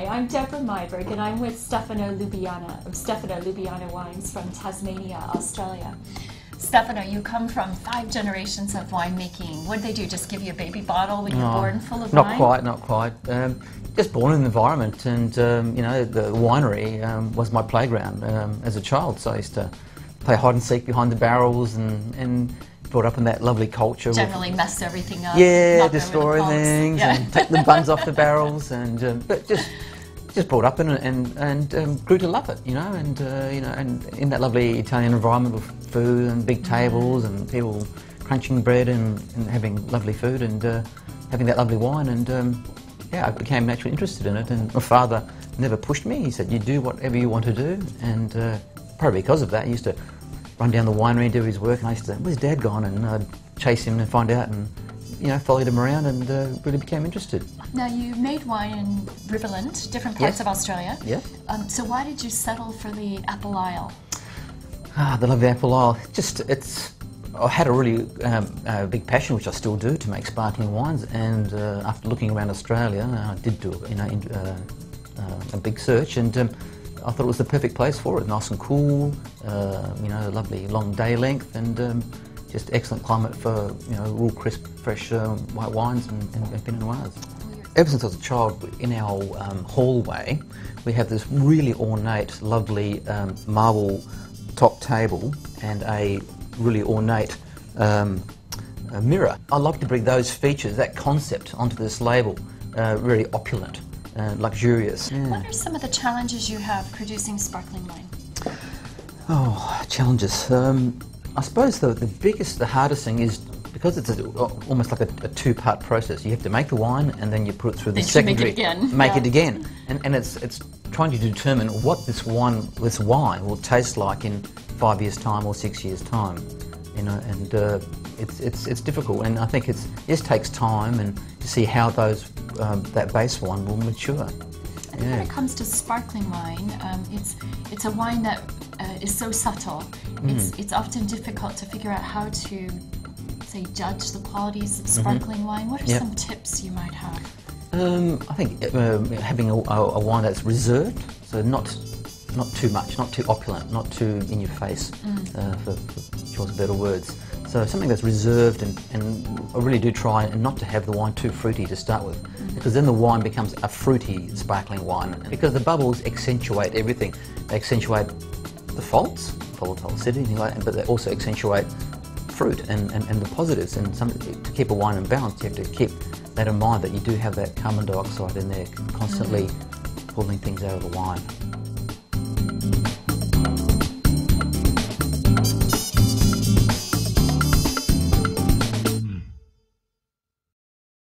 I'm Debra Meiburg, and I'm with Stefano Lubiana of Stefano Lubiana Wines from Tasmania, Australia. Stefano, you come from 5 generations of winemaking. What did they do? Just give you a baby bottle when you're born full of wine? Not quite. Just born in the environment, and you know, the winery was my playground as a child. So I used to play hide and seek behind the barrels, and brought up in that lovely culture. Generally mess everything up. Yeah, destroy things and take the buns off the barrels, and but just brought up in it and grew to love it, you know, and you know, and in that lovely Italian environment with food and big tables and people crunching bread and having lovely food and having that lovely wine, and yeah, I became naturally interested in it. And my father never pushed me. He said, "You do whatever you want to do," and probably because of that, he used to run down the winery and do his work, and I used to say, "Where's Dad gone?" And I'd chase him and find out, and you know, followed him around and really became interested. Now, you made wine in Riverland, different parts of Australia. Yeah. So why did you settle for the Apple Isle? The lovely Apple Isle. I had a really big passion, which I still do, to make sparkling wines. And after looking around Australia, I did do a big search, and I thought it was the perfect place for it. Nice and cool, you know, lovely long day length, and just excellent climate for, you know, real crisp, fresh white wines and Pinot Noirs. Ever since I was a child, in our hallway, we have this really ornate, lovely marble top table and a really ornate mirror. I like to bring those features, that concept, onto this label. Really opulent, luxurious. Yeah. What are some of the challenges you have producing sparkling wine? Oh, challenges. I suppose the hardest thing is, because it's almost like a two-part process. You have to make the wine, and then you put it through the secondary. Make it again. And it's trying to determine what this wine will taste like in 5 years' time or 6 years' time. You know, and it's difficult, and I think it just takes time and to see how that base wine will mature. I think when it comes to sparkling wine, it's a wine that is so subtle. It's often difficult to figure out how to, say, judge the qualities of sparkling wine. What are some tips you might have? I think having a wine that's reserved, so not too much, not too opulent, not too in your face, for choice of better words. So something that's reserved, and I really do try and not to have the wine too fruity to start with, because then the wine becomes a fruity sparkling wine, because the bubbles accentuate everything. They accentuate the faults, volatile acidity, but they also accentuate fruit and the positives. And to keep a wine in balance, you have to keep that in mind, that you do have that carbon dioxide in there constantly pulling things out of the wine.